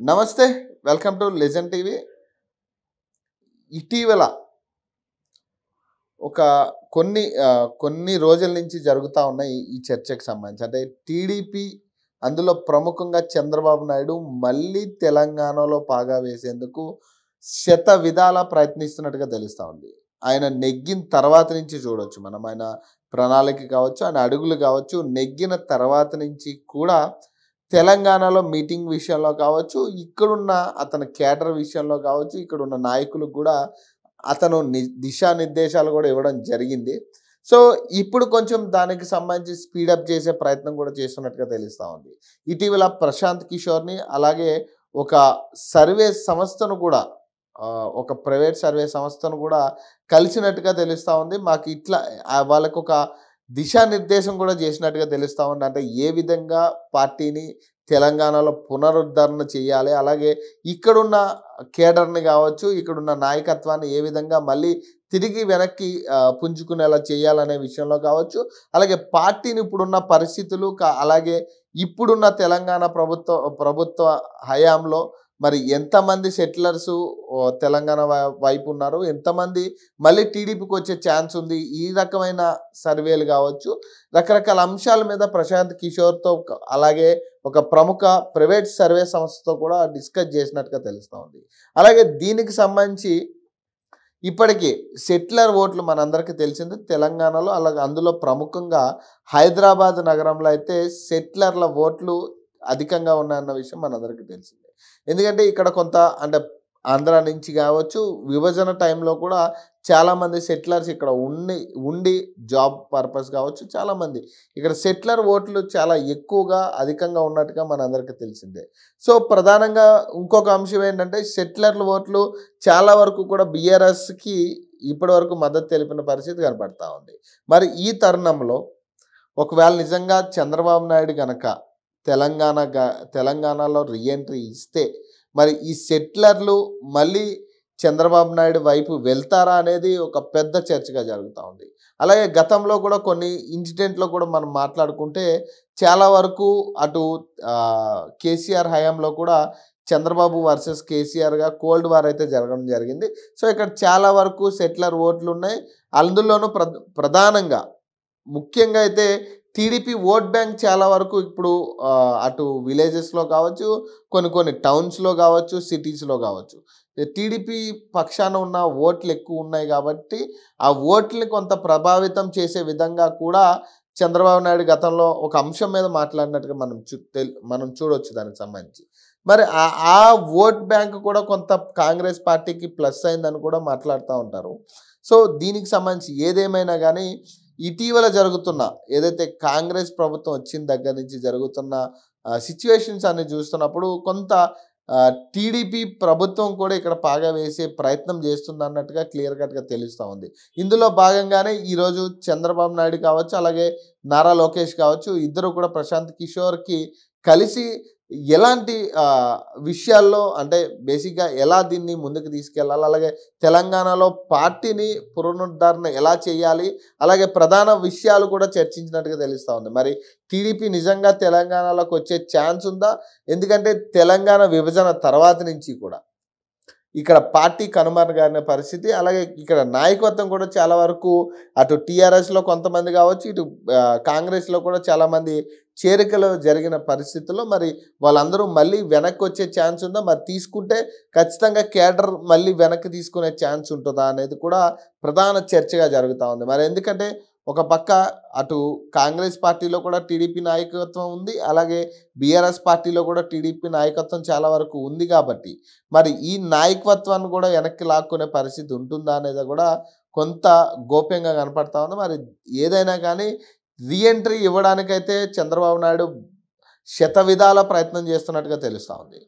నమస్తే. Welcome to legend TV. ఇటీవల ఒక కొన్ని రోజుల నుంచి జరుగుతా ఉన్న ఈ చర్చకు సంబంధించి అంటే టీడీపీ అందులో ప్రముఖంగా చంద్రబాబు నాయుడు మళ్ళీ తెలంగాణలో పాగా వేసేందుకు శత విధాలా ప్రయత్నిస్తున్నట్టుగా తెలుస్తా ఉంది. ఆయన నెగ్గిన తర్వాత నుంచి చూడొచ్చు మనం. ఆయన ప్రణాళిక కావచ్చు, ఆయన అడుగులు కావచ్చు, నెగ్గిన తర్వాత నుంచి కూడా తెలంగాణలో మీటింగ్ విషయంలో కావచ్చు, ఇక్కడున్న అతని కేడర్ విషయంలో కావచ్చు, ఇక్కడున్న నాయకులకు కూడా అతను దిశానిర్దేశాలు కూడా ఇవ్వడం జరిగింది. సో, ఇప్పుడు కొంచెం దానికి సంబంధించి స్పీడప్ చేసే ప్రయత్నం కూడా చేస్తున్నట్టుగా తెలుస్తా ఉంది. ఇటీవల ప్రశాంత్ కిషోర్‌ని అలాగే ఒక సర్వే సంస్థను కూడా ఒక ప్రైవేట్ సర్వే సంస్థను కూడా కలిసినట్టుగా తెలుస్తా ఉంది. మాకు ఇట్లా వాళ్ళకొక దిశానిర్దేశం కూడా చేసినట్టుగా తెలుస్తా ఉంది. అంటే ఏ విధంగా పార్టీని తెలంగాణలో పునరుద్ధరణ చేయాలి, అలాగే ఇక్కడున్న కేడర్‌ని కావచ్చు, ఇక్కడున్న నాయకత్వాన్ని ఏ విధంగా మళ్ళీ తిరిగి వెనక్కి పుంజుకునేలా చేయాలనే విషయంలో కావచ్చు, అలాగే పార్టీని ఇప్పుడున్న పరిస్థితులు అలాగే ఇప్పుడున్న తెలంగాణ ప్రభుత్వ హయాంలో మరి ఎంతమంది సెటిలర్సు తెలంగాణ వైపు ఉన్నారు, ఎంతమంది మళ్ళీ టీడీపీకి వచ్చే ఛాన్స్ ఉంది, ఈ రకమైన సర్వేలు కావచ్చు, రకరకాల అంశాల మీద ప్రశాంత్ కిషోర్‌తో అలాగే ఒక ప్రముఖ ప్రైవేట్ సర్వే సంస్థతో కూడా డిస్కస్ చేసినట్టుగా తెలుస్తూ ఉంది. అలాగే దీనికి సంబంధించి ఇప్పటికీ సెటిలర్ ఓట్లు మనందరికీ తెలిసింది తెలంగాణలో, అలాగే అందులో ప్రముఖంగా హైదరాబాద్ నగరంలో అయితే సెటిలర్ల ఓట్లు అధికంగా ఉన్నాయన్న విషయం మనందరికీ తెలిసిందే. ఎందుకంటే ఇక్కడ కొంత అంటే ఆంధ్ర నుంచి కావచ్చు, విభజన టైంలో కూడా చాలామంది సెటిలర్స్ ఇక్కడ ఉండి జాబ్ పర్పస్ కావచ్చు, చాలామంది ఇక్కడ సెటిలర్ ఓట్లు చాలా ఎక్కువగా అధికంగా ఉన్నట్టుగా మనందరికీ తెలిసిందే. సో, ప్రధానంగా ఇంకొక అంశం ఏంటంటే సెటిలర్ల ఓట్లు చాలా వరకు కూడా బీఆర్ఎస్‌కి ఇప్పటివరకు మద్దతు తెలిపిన పరిస్థితి కనపడతా ఉంది. మరి ఈ తరుణంలో ఒకవేళ నిజంగా చంద్రబాబు నాయుడు గనక తెలంగాణలో రీఎంట్రీ ఇస్తే మరి ఈ సెటిలర్లు మళ్ళీ చంద్రబాబు నాయుడు వైపు వెళ్తారా అనేది ఒక పెద్ద చర్చగా జరుగుతూ ఉంది. అలాగే గతంలో కూడా కొన్ని ఇన్సిడెంట్లో కూడా మనం మాట్లాడుకుంటే చాలా వరకు అటు కేసీఆర్ హయాంలో కూడా చంద్రబాబు వర్సెస్ కేసీఆర్గా కోల్డ్ వార్ అయితే జరగడం జరిగింది. సో, ఇక్కడ చాలా వరకు సెటిలర్ ఓట్లు ఉన్నాయి. అందులోనూ ప్రధానంగా ముఖ్యంగా అయితే టీడీపీ ఓట్ బ్యాంక్ చాలా వరకు ఇప్పుడు అటు విలేజెస్‌లో కావచ్చు, కొన్ని టౌన్స్‌లో కావచ్చు, సిటీస్‌లో కావచ్చు, టీడీపీ పక్షాన ఉన్న ఓట్లు ఎక్కువ ఉన్నాయి కాబట్టి ఆ ఓట్లని కొంత ప్రభావితం చేసే విధంగా కూడా చంద్రబాబు నాయుడు గతంలో ఒక అంశం మీద మాట్లాడినట్టుగా మనం చూడొచ్చు దానికి సంబంధించి. మరి ఆ ఓట్ బ్యాంక్ కూడా కొంత కాంగ్రెస్ పార్టీకి ప్లస్ అయిందని కూడా మాట్లాడుతూ ఉంటారు. సో, దీనికి సంబంధించి ఏదేమైనా కానీ ఇటీవల జరుగుతున్న ఏదైతే కాంగ్రెస్ ప్రభుత్వం వచ్చిన దగ్గర నుంచి జరుగుతున్న సిచ్యువేషన్స్ అన్ని చూస్తున్నప్పుడు కొంత టీడీపీ ప్రభుత్వం కూడా ఇక్కడ పాగా వేసే ప్రయత్నం చేస్తుంది అన్నట్టుగా క్లియర్ కట్గా తెలుస్తూ ఉంది. ఇందులో భాగంగానే ఈరోజు చంద్రబాబు నాయుడు కావచ్చు, అలాగే నారా లోకేష్ కావచ్చు, ఇద్దరు కూడా ప్రశాంత్ కిషోర్‌కి కలిసి ఎలాంటి విషయాల్లో అంటే బేసిక్‌గా ఎలా దీన్ని ముందుకు తీసుకెళ్ళాలి, అలాగే తెలంగాణలో పార్టీని పునరుద్ధరణ ఎలా చేయాలి, అలాగే ప్రధాన విషయాలు కూడా చర్చించినట్టుగా తెలుస్తూ ఉంది. మరి టీడీపీ నిజంగా తెలంగాణలోకి వచ్చే ఛాన్స్ ఉందా? ఎందుకంటే తెలంగాణ విభజన తర్వాత నుంచి కూడా ఇక్కడ పార్టీ కనుమరుగైన పరిస్థితి, అలాగే ఇక్కడ నాయకత్వం కూడా చాలా వరకు అటు టీఆర్ఎస్‌లో కొంతమంది కావచ్చు, ఇటు కాంగ్రెస్‌లో కూడా చాలామంది చేరికలు జరిగిన పరిస్థితుల్లో మరి వాళ్ళందరూ మళ్ళీ వెనక్కి వచ్చే ఛాన్స్ ఉందా? మరి తీసుకుంటే ఖచ్చితంగా కేడర్ మళ్ళీ వెనక్కి తీసుకునే ఛాన్స్ ఉంటుందా అనేది కూడా ప్రధాన చర్చగా జరుగుతూ ఉంది. మరి ఎందుకంటే ఒక పక్క అటు కాంగ్రెస్ పార్టీలో కూడా టీడీపీ నాయకత్వం ఉంది, అలాగే బీఆర్ఎస్ పార్టీలో కూడా టీడీపీ నాయకత్వం చాలా వరకు ఉంది కాబట్టి మరి ఈ నాయకత్వాన్ని కూడా వెనక్కి లాక్కునే పరిస్థితి ఉంటుందా అనేది కూడా కొంత గోప్యంగా కనపడతా ఉంది. మరి ఏదైనా కానీ రీఎంట్రీ ఇవ్వడానికైతే చంద్రబాబు నాయుడు శత విధాల ప్రయత్నం చేస్తున్నట్టుగా తెలుస్తూ ఉంది.